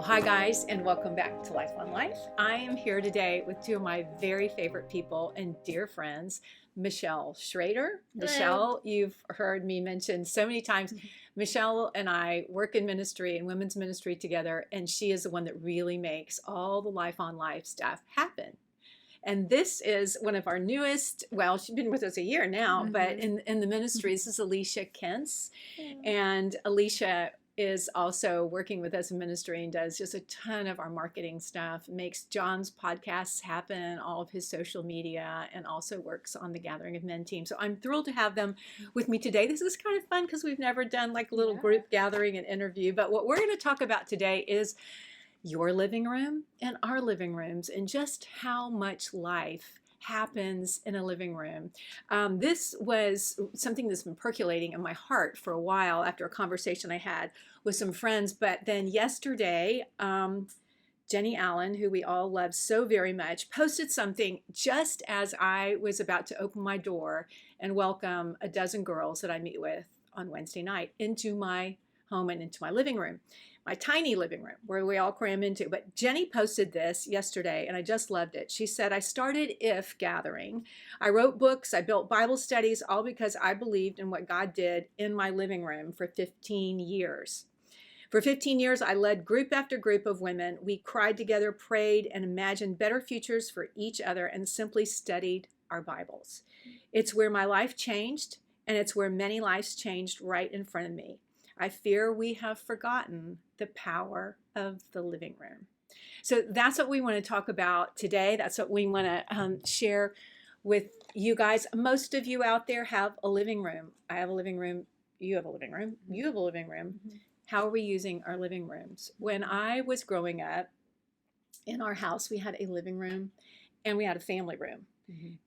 Well, hi guys, and welcome back to Life on Life. I am here today with two of my very favorite people and dear friends, Michelle Schrader. Hello. Michelle, you've heard me mention so many times. Michelle and I work in ministry and women's ministry together, and she is the one that really makes all the Life on Life stuff happen. And this is one of our newest, well, she's been with us a year now, but in the ministry, this is Alicia Kentz. And Alicia is also working with us in ministry and does just a ton of our marketing stuff, makes John's podcasts happen, all of his social media, and also works on the Gathering of Men team. So I'm thrilled to have them with me today. This is kind of fun because we've never done like a little group gathering and interview. But what we're going to talk about today is your living room and our living rooms and just how much life happens in a living room. This was something that's been percolating in my heart for a while after a conversation I had with some friends. But then yesterday, Jenny Allen, who we all love so very much, posted something just as I was about to open my door and welcome a dozen girls that I meet with on Wednesday night into my home and into my living room. My tiny living room where we all cram into. But Jenny posted this yesterday and I just loved it. She said, I started IF gathering. I wrote books. I built Bible studies, all because I believed in what God did in my living room for 15 years. For 15 years, I led group after group of women. We cried together, prayed, and imagined better futures for each other and simply studied our Bibles. It's where my life changed, and it's where many lives changed right in front of me. I fear we have forgotten the power of the living room. So that's what we want to talk about today. That's what we want to share with you guys. Most of you out there have a living room. I have a living room. You have a living room. You have a living room. How are we using our living rooms? When I was growing up, in our house, we had a living room and we had a family room.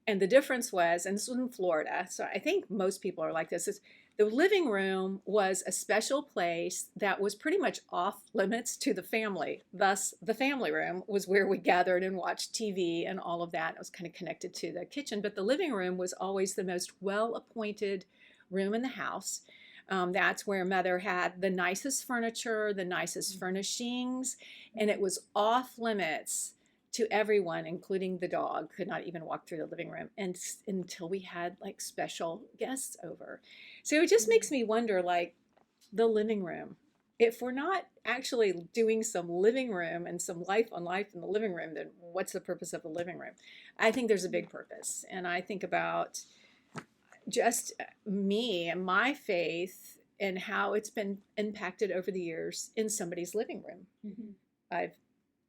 And the difference was, and this was in Florida, so I think most people are like this, is the living room was a special place that was pretty much off limits to the family. Thus, the family room was where we gathered and watched TV and all of that. It was kind of connected to the kitchen, but the living room was always the most well-appointed room in the house. That's where Mother had the nicest furniture, the nicest furnishings, and it was off limits to everyone, including the dog, could not even walk through the living room and until we had like special guests over. So it just makes me wonder, like the living room, if we're not actually doing some living room and some life on life in the living room, then what's the purpose of the living room? I think there's a big purpose. And I think about just me and my faith and how it's been impacted over the years in somebody's living room. I've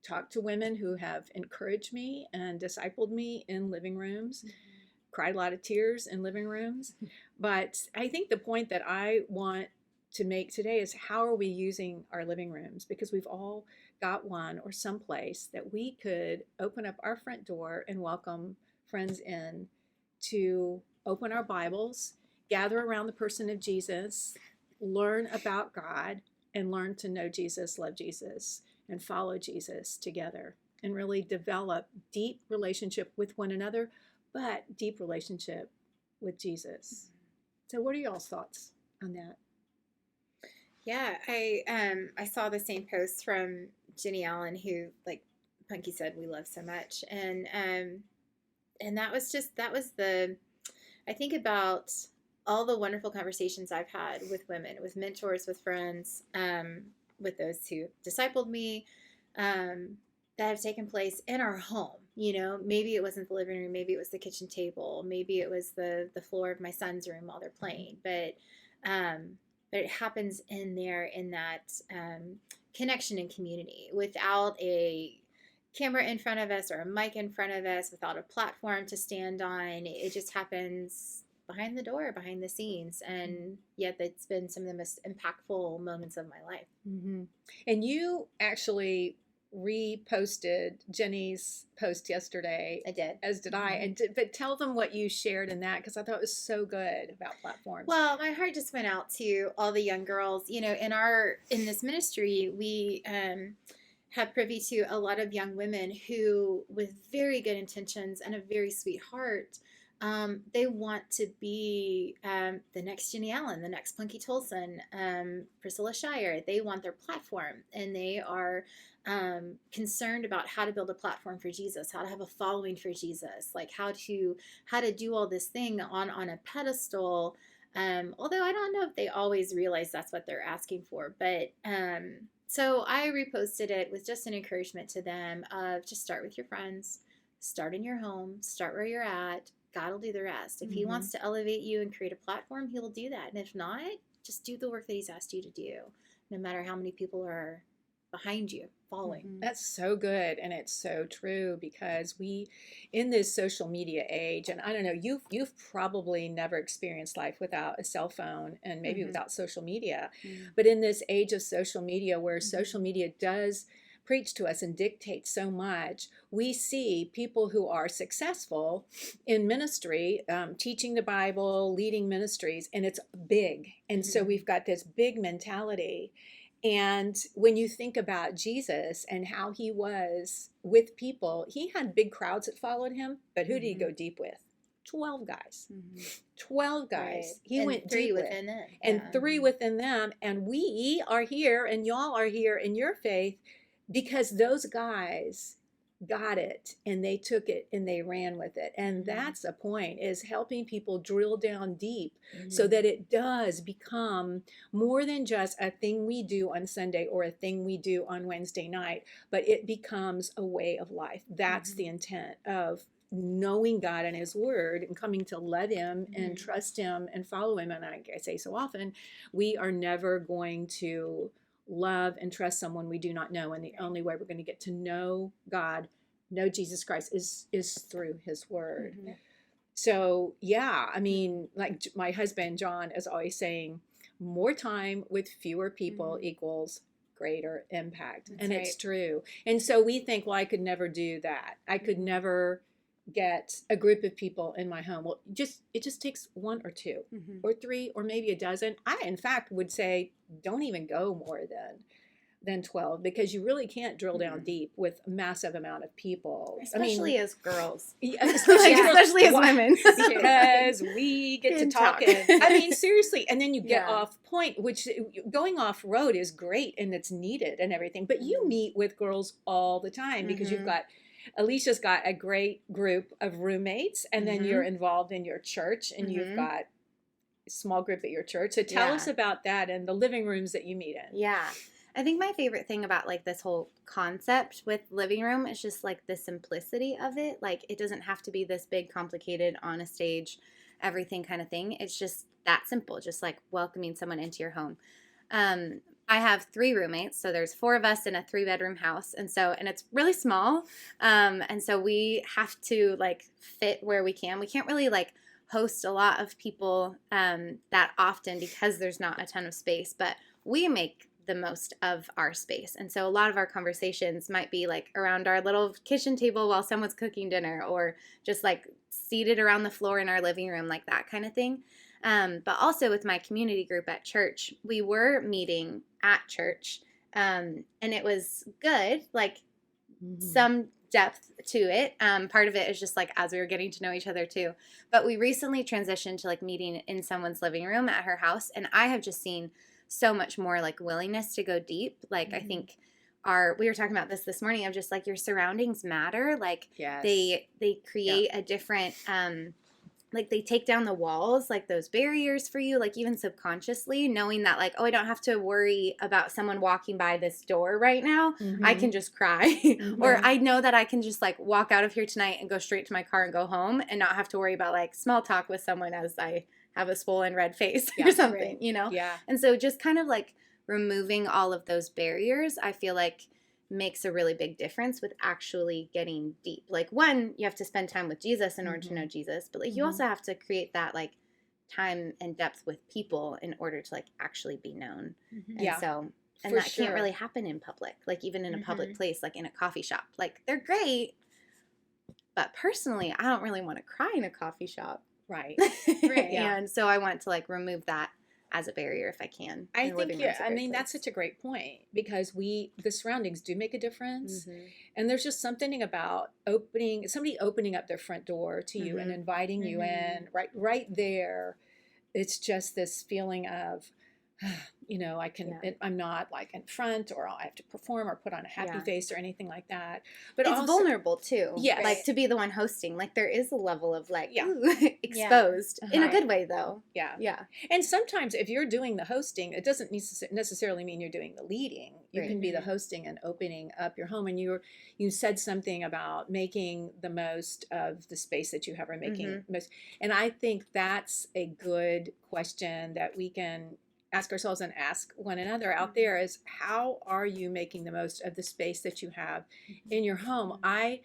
talked to women who have encouraged me and discipled me in living rooms, cried a lot of tears in living rooms. But I think the point that I want to make today is how are we using our living rooms? Because we've all got one or some place that we could open up our front door and welcome friends in to open our Bibles, gather around the person of Jesus, learn about God, and learn to know Jesus, love Jesus, and follow Jesus together and really develop deep relationship with one another, but deep relationship with Jesus. So what are y'all's thoughts on that? Yeah, I saw the same post from Jenny Allen, who, like Punky said, we love so much. And that was I think about all the wonderful conversations I've had with women, with mentors, with friends, with those who discipled me, that have taken place in our home. You know, maybe it wasn't the living room, maybe it was the kitchen table, maybe it was the floor of my son's room while they're playing, but it happens in there, in that connection and community, without a camera in front of us or a mic in front of us, without a platform to stand on. It just happens behind the door, behind the scenes, and yet it's been some of the most impactful moments of my life. And you actually reposted Jenny's post yesterday. I did, as did I. But tell them what you shared in that, because I thought it was so good about platforms. Well, my heart just went out to all the young girls. You know, in this ministry, we have privy to a lot of young women who, with very good intentions and a very sweet heart, they want to be the next Jenny Allen, the next Punky Tolson, Priscilla Shire. They want their platform, and they are concerned about how to build a platform for Jesus, how to have a following for Jesus, like how to do all this thing on a pedestal. Although I don't know if they always realize that's what they're asking for, but so I reposted it with just an encouragement to them of just start with your friends, start in your home, start where you're at. God will do the rest. If he wants to elevate you and create a platform, he will do that. And if not, just do the work that he's asked you to do, no matter how many people are behind you following. That's so good, and it's so true, because we, in this social media age, and I don't know, you've probably never experienced life without a cell phone and maybe without social media, but in this age of social media, where social media does preach to us and dictate so much, we see people who are successful in ministry, teaching the Bible, leading ministries, and it's big. And so we've got this big mentality. And when you think about Jesus and how he was with people, he had big crowds that followed him, but who did he go deep with? 12 guys. 12 guys. Right. He And went three deep within with. them. And 3 within them. And we are here, and y'all are here in your faith, because those guys got it, and they took it, and they ran with it. And that's the point, is helping people drill down deep so that it does become more than just a thing we do on Sunday or a thing we do on Wednesday night, but it becomes a way of life. That's the intent of knowing God and his word and coming to love him and trust him and follow him. And I say so often, we are never going to love and trust someone we do not know, and the only way we're going to get to know God, know Jesus Christ, is through his word. So yeah, I mean, like my husband John is always saying, more time with fewer people equals greater impact. That's and right. It's true. And so we think, well, I could never do that. I could never get a group of people in my home. Well, it just takes 1 or 2 or 3 or maybe a dozen. I, in fact, would say don't even go more than 12, because you really can't drill down deep with a massive amount of people. Especially as girls. Especially as women. Because we get to Can talk. talking. I mean, seriously. And then you get Yeah. off point, which going off road is great and it's needed and everything. But you meet with girls all the time, because you've got, Alicia's got a great group of roommates, and then you're involved in your church, and you've got a small group at your church. So tell us about that and the living rooms that you meet in. Yeah. I think my favorite thing about like this whole concept with living room is just like the simplicity of it. Like it doesn't have to be this big, complicated, on a stage, everything kind of thing. It's just that simple, just like welcoming someone into your home. I have 3 roommates, so there's 4 of us in a 3-bedroom house, and it's really small, and so we have to like fit where we can. We can't really like host a lot of people that often because there's not a ton of space, but we make the most of our space. And so a lot of our conversations might be like around our little kitchen table while someone's cooking dinner, or just like seated around the floor in our living room, like that kind of thing. But also with my community group at church, we were meeting at church, and it was good, like some depth to it. Part of it is just like as we were getting to know each other too. But we recently transitioned to like meeting in someone's living room at her house, and I have just seen so much more like willingness to go deep. Like I think we were talking about this morning of just like your surroundings matter. Like they create a different like they take down the walls, like those barriers for you, like even subconsciously knowing that like, oh, I don't have to worry about someone walking by this door right now. I can just cry. Or I know that I can just like walk out of here tonight and go straight to my car and go home and not have to worry about like small talk with someone as I have a swollen red face or something, you know? Yeah. And so just kind of like removing all of those barriers, I feel like makes a really big difference with actually getting deep. Like one, you have to spend time with Jesus in order to know Jesus, but like you also have to create that like time and depth with people in order to like actually be known. And so, and For that sure. can't really happen in public, like even in a public place, like in a coffee shop. Like they're great, but personally, I don't really want to cry in a coffee shop. Right. And so I want to like remove that as a barrier if I can. I And the think, living yeah, room's a I great mean, that's place. such a great point because the surroundings do make a difference. Mhm. And there's just something about somebody opening up their front door to you and Mhm. inviting you in right there. It's just this feeling of, Yeah. I'm not like in front or I have to perform or put on a happy Yeah. face or anything like that. But It's also, vulnerable too. yes. Like to be the one hosting. Like there is a level of like Yeah. ooh, exposed in a Uh-huh. good way though. Yeah. Yeah. And sometimes if you're doing the hosting, it doesn't necessarily mean you're doing the leading. You Right. can be the hosting and opening up your home. And you said something about making the most of the space that you have or making most. And I think that's a good question that we can ask ourselves and ask one another out there is how are you making the most of the space that you have in your home? We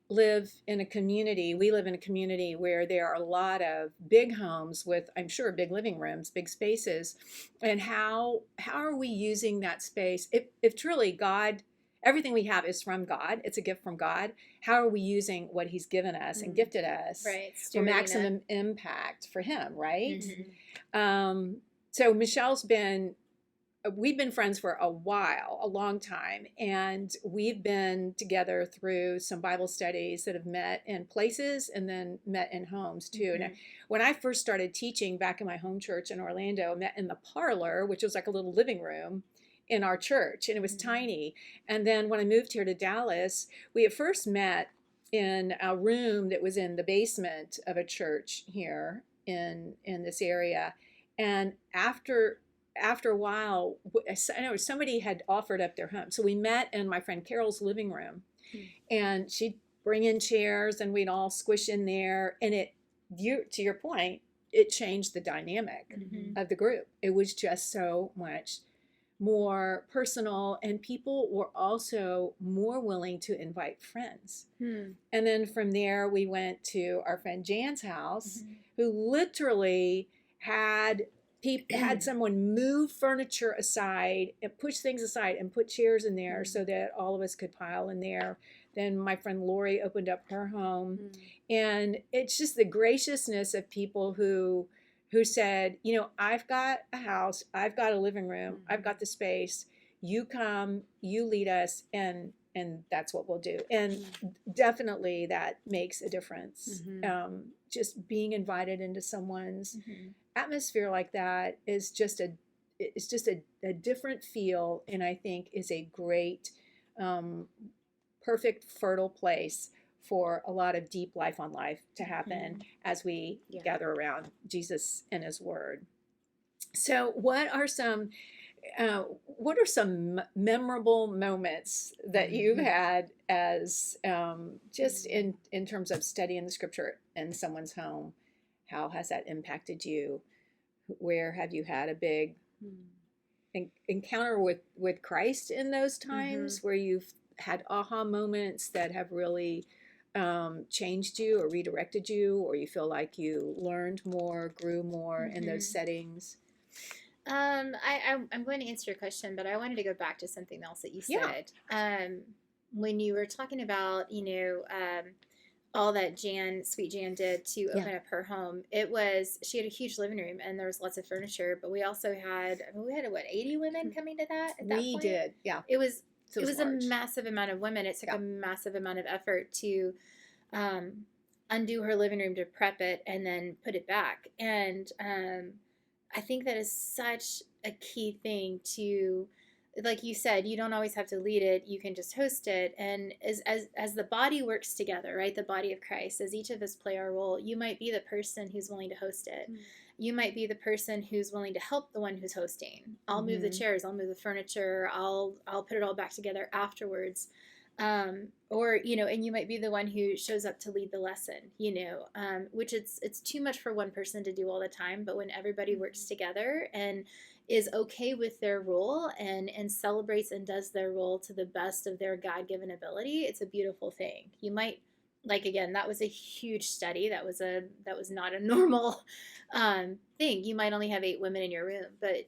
live in a community where there are a lot of big homes with, I'm sure, big living rooms, big spaces. And how are we using that space? If truly God, everything we have is from God, it's a gift from God. How are we using what He's given us and gifted us Right. for maximum impact for Him, right? So we've been friends for a while, a long time, and we've been together through some Bible studies that have met in places and then met in homes too. And when I first started teaching back in my home church in Orlando, I met in the parlor, which was like a little living room in our church, and it was tiny. And then when I moved here to Dallas, we at first met in a room that was in the basement of a church here in this area. And after a while, I know somebody had offered up their home. So we met in my friend Carol's living room, and she'd bring in chairs and we'd all squish in there. And to your point, it changed the dynamic of the group. It was just so much more personal, and people were also more willing to invite friends. And then from there, we went to our friend Jan's house, who literally had someone move furniture aside and push things aside and put chairs in there so that all of us could pile in there. Then my friend Lori opened up her home. And it's just the graciousness of people who said, I've got a house, I've got a living room, I've got the space. You come, you lead us, and that's what we'll do. And definitely that makes a difference. Just being invited into someone's atmosphere like that is just a different feel, and I think is a great, perfect, fertile place for a lot of deep life on life to happen as we gather around Jesus and His Word. So, what are some memorable moments that you've had as just in terms of studying the Scripture in someone's home? How has that impacted you? Where have you had a big encounter with Christ in those times where you've had aha moments that have really changed you or redirected you, or you feel like you learned more, grew more in those settings? I'm going to answer your question, but I wanted to go back to something else that you said. When you were talking about, all that sweet Jan did to open up her home, she had a huge living room and there was lots of furniture, but we also had, what, 80 women coming to that at that point? We did, yeah. It was a massive amount of women. It took a massive amount of effort to undo her living room, to prep it and then put it back. And I think that is such a key thing to, like you said, you don't always have to lead it. You can just host it. And as the body works together, right, the body of Christ, as each of us play our role, you might be the person who's willing to host it. You might be the person who's willing to help the one who's hosting. I'll move the chairs. I'll move the furniture. I'll put it all back together afterwards. Or, and you might be the one who shows up to lead the lesson, which it's too much for one person to do all the time. But when everybody works together and is okay with their role and celebrates and does their role to the best of their God-given ability, it's a beautiful thing. You might, like, again, that was a huge study. That was not a normal thing. You might only have 8 women in your room, but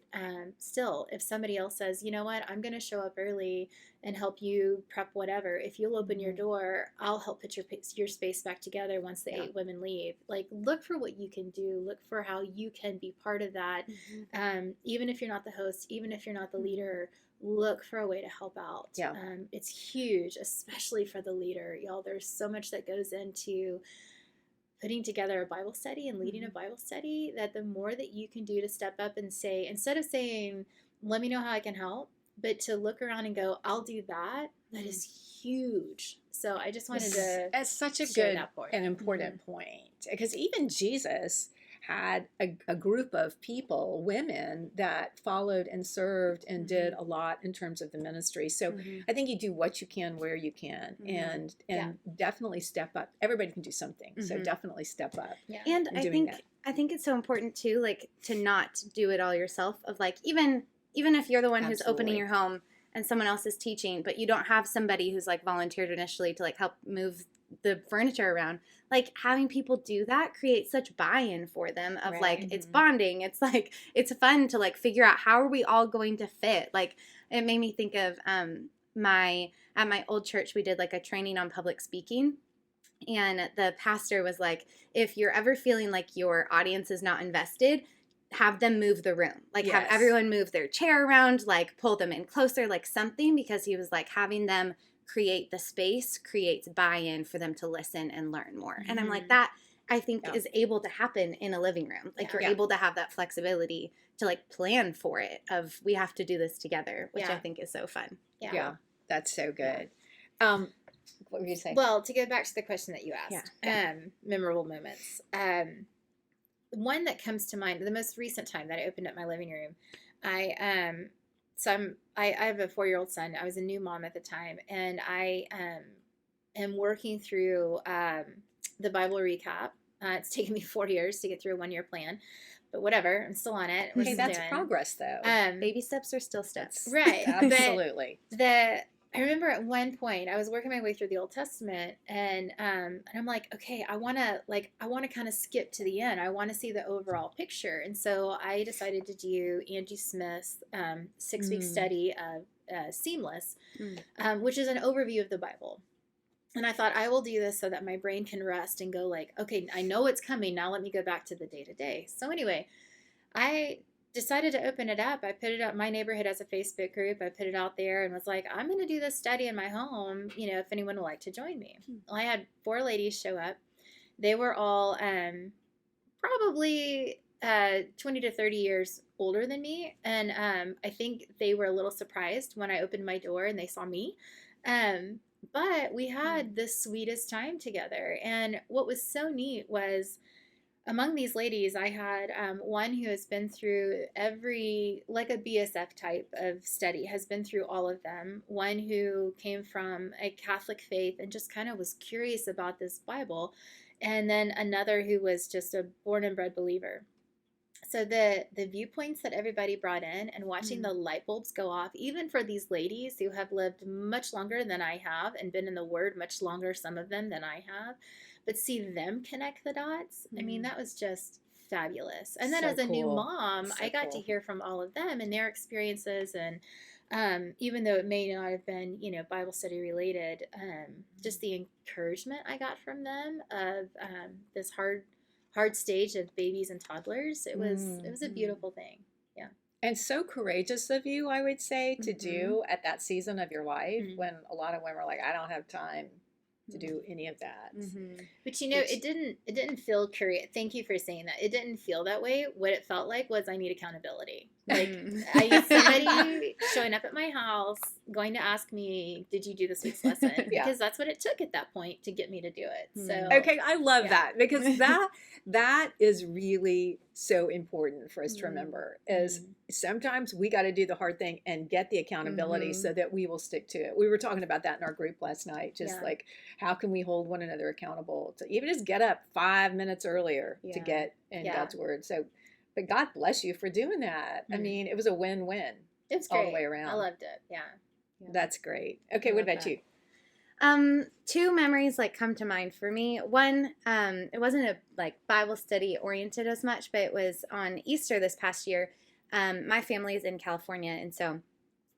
still, if somebody else says, you know what, I'm going to show up early and help you prep whatever. If you'll open your door, I'll help put your space back together once the 8 women leave. Like, look for what you can do. Look for how you can be part of that. Even if you're not the host, even if you're not the leader, look for a way to help out. It's huge, especially for the leader. Y'all, there's so much that goes into putting together a Bible study and leading a Bible study, that the more that you can do to step up and say, instead of saying, let me know how I can help, but to look around and go, I'll do that, that is huge. So I just wanted to That's such a share good that point. and important point, because even Jesus had a group of people, women, that followed and served and did a lot in terms of the ministry. So I think you do what you can where you can, and definitely step up. Everybody can do something, so definitely step up. And I think it's so important too, like, to not do it all yourself. Of like, even if you're the one who's opening your home and someone else is teaching, but you don't have somebody who's like volunteered initially to like help move the furniture around, like, having people do that creates such buy-in for them of like, it's bonding. It's like, it's fun to like figure out how are we all going to fit. Like, it made me think of at my old church, we did like a training on public speaking. And the pastor was like, if you're ever feeling like your audience is not invested, have them move the room. Like, have everyone move their chair around, like, pull them in closer, like something, because he was like, having them create the space creates buy-in for them to listen and learn more. And I'm like, that I think is able to happen in a living room. Like, you're able to have that flexibility to like plan for it of, we have to do this together, which I think is so fun. Yeah, that's so good. What were you saying? Well, to go back to the question that you asked, memorable moments. One that comes to mind, the most recent time that I opened up my living room, I have a 4-year-old son. I was a new mom at the time, and I am working through the Bible recap. It's taken me 4 years to get through a 1-year plan, but whatever, I'm still on it. Hey, that's progress, though. Baby steps are still steps. Right. Absolutely. I remember at one point I was working my way through the Old Testament, and I'm like, okay, I want to kind of skip to the end. I want to see the overall picture, and so I decided to do Angie Smith's 6-week study of Seamless, which is an overview of the Bible. And I thought, I will do this so that my brain can rest and go like, okay, I know it's coming. Now let me go back to the day-to-day. So anyway, I decided to open it up. I put it up. My neighborhood has a Facebook group. I put it out there and was like, I'm going to do this study in my home, if anyone would like to join me. Well, I had 4 ladies show up. They were all probably 20 to 30 years older than me. And I think they were a little surprised when I opened my door and they saw me. But we had the sweetest time together. And what was so neat was, among these ladies, I had one who has been through every, like a BSF type of study, has been through all of them. One who came from a Catholic faith and just kind of was curious about this Bible. And then another who was just a born and bred believer. So the viewpoints that everybody brought in, and watching the light bulbs go off, even for these ladies who have lived much longer than I have and been in the Word much longer, some of them, than I have, but see them connect the dots. I mean, that was just fabulous. And then So as a new cool. mom, So I got to cool. hear from all of them and their experiences. And even though it may not have been, Bible study related, just the encouragement I got from them of this hard stage of babies and toddlers. It was a beautiful thing. Yeah. And so courageous of you, I would say, to do at that season of your life when a lot of women are like, I don't have time to do any of that. But it didn't feel curious. Thank you for saying that. It didn't feel that way. What it felt like was, I need accountability. Like, I need somebody showing up at my house, going to ask me, did you do this week's lesson? Because that's what it took at that point to get me to do it. So okay, I love that, because that is really so important for us to remember, is sometimes we got to do the hard thing and get the accountability so that we will stick to it. We were talking about that in our group last night, just like, how can we hold one another accountable to even just get up 5 minutes earlier to get in God's Word. So, but God bless you for doing that. I mean, it was a win-win. It's all great. the way around. I loved it. Yeah. That's great. Okay, what about you? 2 memories like come to mind for me. One, it wasn't a like Bible study oriented as much, but it was on Easter this past year. My family is in California, and so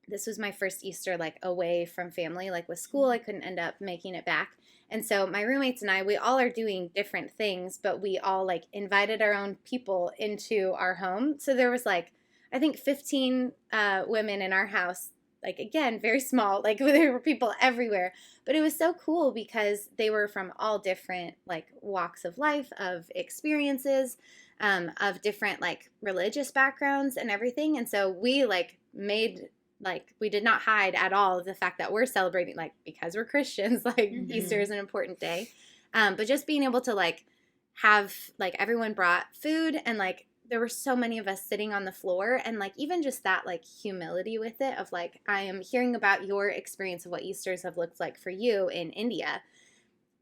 this was my first Easter like away from family, like with school. I couldn't end up making it back. And so my roommates and I, we all are doing different things, but we all like invited our own people into our home. So there was like, I think 15 women in our house, like again, very small, like there were people everywhere. But it was so cool because they were from all different like walks of life, of experiences, of different like religious backgrounds and everything. And so we like made like we did not hide at all the fact that we're celebrating like because we're Christians, like Easter is an important day. But just being able to like have like everyone brought food and like there were so many of us sitting on the floor and like even just that like humility with it of like I am hearing about your experience of what Easters have looked like for you in India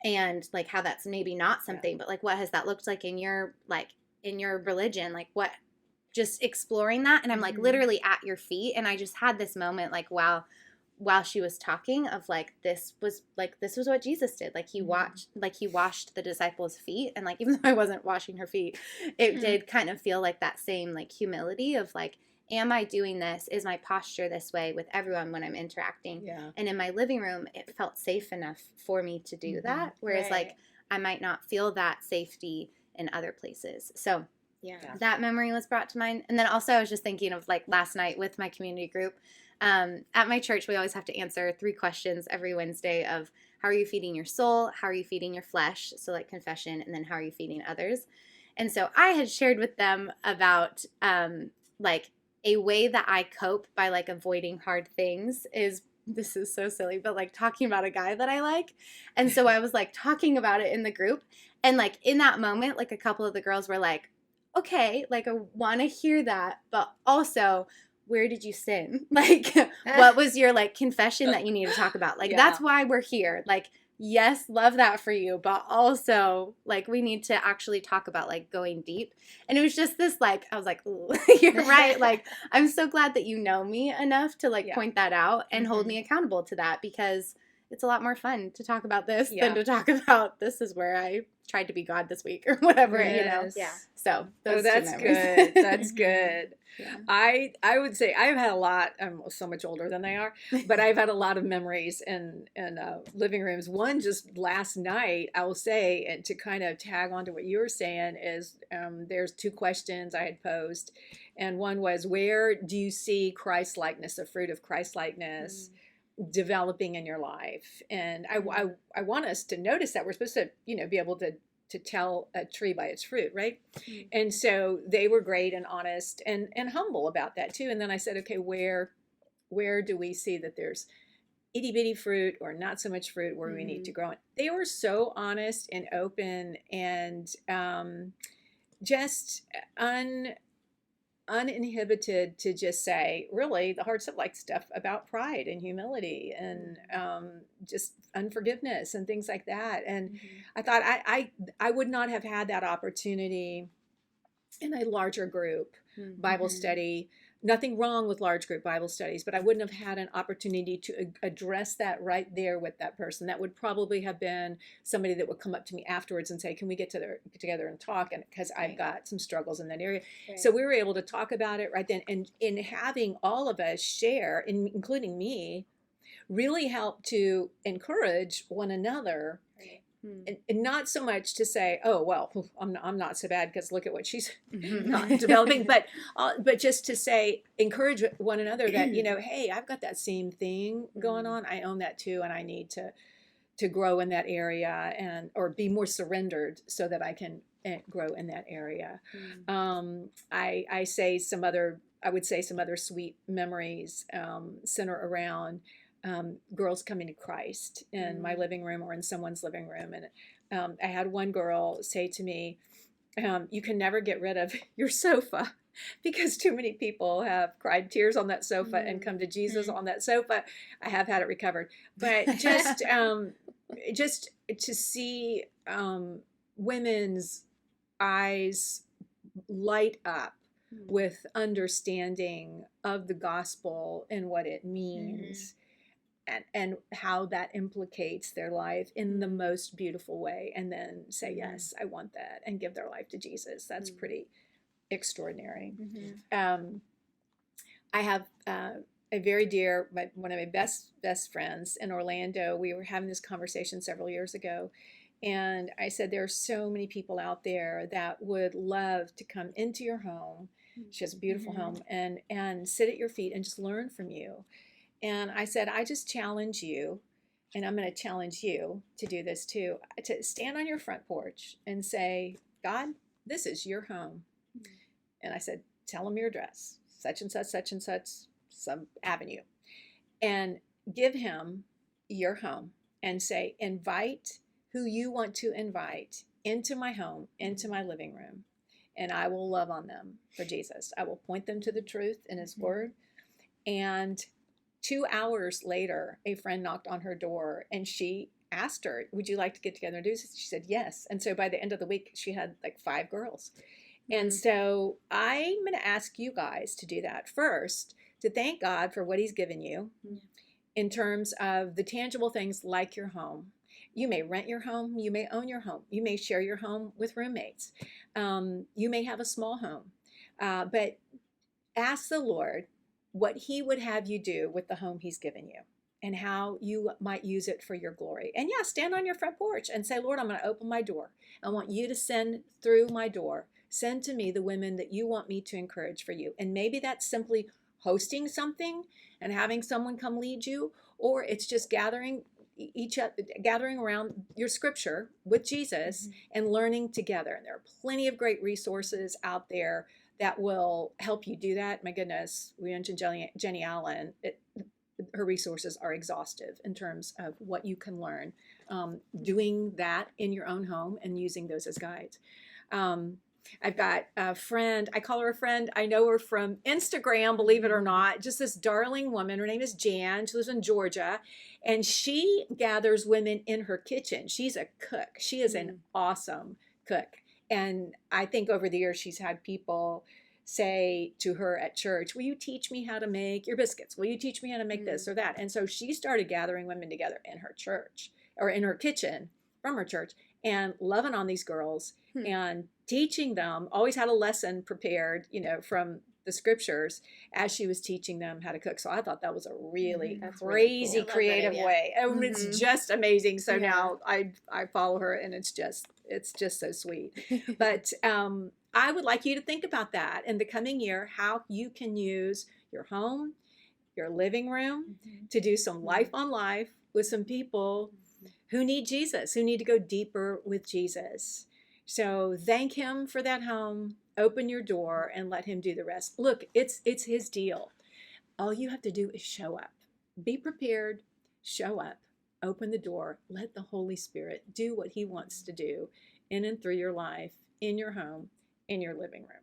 and like how that's maybe not something, but like what has that looked like in your religion, like what just exploring that. And I'm like literally at your feet. And I just had this moment like while she was talking of like this was what Jesus did. Like he washed the disciples' feet. And like even though I wasn't washing her feet, it did kind of feel like that same like humility of like, am I doing this? Is my posture this way with everyone when I'm interacting? Yeah. And in my living room, it felt safe enough for me to do that. Whereas like I might not feel that safety in other places. So yeah, that memory was brought to mind. And then also I was just thinking of like last night with my community group. At my church, we always have to answer 3 questions every Wednesday of how are you feeding your soul? How are you feeding your flesh? So like confession, and then how are you feeding others? And so I had shared with them about like a way that I cope by like avoiding hard things is, this is so silly, but like talking about a guy that I like. And so I was like talking about it in the group. And like in that moment, like a couple of the girls were like, okay, like I want to hear that, but also where did you sin? Like what was your like confession that you need to talk about? Like that's why we're here. Like yes, love that for you, but also like we need to actually talk about like going deep. And it was just this like I was like, ooh, you're right. Like I'm so glad that you know me enough to like point that out and hold me accountable to that, because it's a lot more fun to talk about this than to talk about this is where I tried to be God this week or whatever, you know? Yeah. So those that's good. That's good. Yeah. I would say I've had a lot, I'm so much older than they are, but I've had a lot of memories in living rooms. One just last night, I will say, and to kind of tag on to what you were saying is there's 2 questions I had posed. And one was, where do you see Christ-likeness, the fruit of Christ-likeness, developing in your life? And I want us to notice that we're supposed to, be able to tell a tree by its fruit, right? And so they were great and honest and humble about that too. And then I said, okay, where do we see that there's itty bitty fruit or not so much fruit where we need to grow it? They were so honest and open and just uninhibited to just say, really, the hard stuff, like stuff about pride and humility and just unforgiveness and things like that. And I thought I would not have had that opportunity in a larger group Bible study. Nothing wrong with large group Bible studies, but I wouldn't have had an opportunity to address that right there with that person. That would probably have been somebody that would come up to me afterwards and say, can we get together and talk? And because I've got some struggles in that area. Right. So we were able to talk about it right then. And in having all of us share, including me, really helped to encourage one another. Right. And not so much to say, oh, well, I'm not so bad because look at what she's not developing, but just to say, encourage one another that, hey, I've got that same thing going on. I own that too. And I need to grow in that area or be more surrendered so that I can grow in that area. I would say some other sweet memories center around girls coming to Christ in my living room or in someone's living room. And I had one girl say to me, you can never get rid of your sofa because too many people have cried tears on that sofa and come to Jesus on that sofa. I have had it recovered. But just to see women's eyes light up with understanding of the gospel and what it means. And how that implicates their life in the most beautiful way, and then say, yes, I want that, and give their life to Jesus. That's pretty extraordinary. I have a very dear, one of my best friends in Orlando. We were having this conversation several years ago, and I said there are so many people out there that would love to come into your home. She has a beautiful Mhm. home, and sit at your feet and just learn from you. And I said, I just challenge you, and I'm going to challenge you to do this too, to stand on your front porch and say, God, this is your home. And I said, tell him your address, such and such, some avenue, and give him your home and say, invite who you want to invite into my home, into my living room, and I will love on them for Jesus. I will point them to the truth in his word. And 2 hours later, a friend knocked on her door and she asked her, would you like to get together and do this? She said, yes. And so by the end of the week, she had like 5 girls. And so I'm going to ask you guys to do that first, to thank God for what he's given you in terms of the tangible things like your home. You may rent your home. You may own your home. You may share your home with roommates. You may have a small home. But ask the Lord what he would have you do with the home he's given you and how you might use it for your glory. And yeah, stand on your front porch and say, Lord, I'm going to open my door. I want you to send through my door. Send to me the women that you want me to encourage for you. And maybe that's simply hosting something and having someone come lead you, or it's just gathering around your scripture with Jesus and learning together. And there are plenty of great resources out there that will help you do that. My goodness, we mentioned Jenny Allen. Her resources are exhaustive in terms of what you can learn doing that in your own home and using those as guides. I've got a friend, I call her a friend. I know her from Instagram, believe it or not, just this darling woman. Her name is Jan. She lives in Georgia, and she gathers women in her kitchen. She's a cook. She is an awesome cook. And I think over the years, she's had people say to her at church, will you teach me how to make your biscuits? Will you teach me how to make this or that? And so she started gathering women together in her church or in her kitchen from her church and loving on these girls and teaching them, always had a lesson prepared, from the scriptures as she was teaching them how to cook. So I thought that was a really crazy, really cool. creative way. And it's just amazing. So Yeah. now I follow her and it's just so sweet. But I would like you to think about that in the coming year, how you can use your home, your living room to do some life on life with some people who need Jesus, who need to go deeper with Jesus. So thank him for that home. Open your door and let him do the rest. Look, it's his deal. All you have to do is show up. Be prepared, show up, open the door, let the Holy Spirit do what he wants to do in and through your life, in your home, in your living room.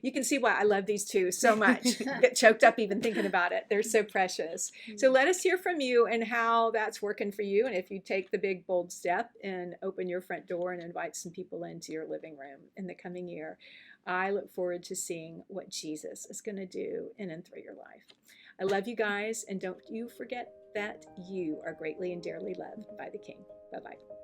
You can see why I love these two so much. Get choked up even thinking about it. They're so precious. So let us hear from you and how that's working for you. And if you take the big, bold step and open your front door and invite some people into your living room in the coming year, I look forward to seeing what Jesus is going to do in and through your life. I love you guys. And don't you forget that you are greatly and dearly loved by the King. Bye-bye.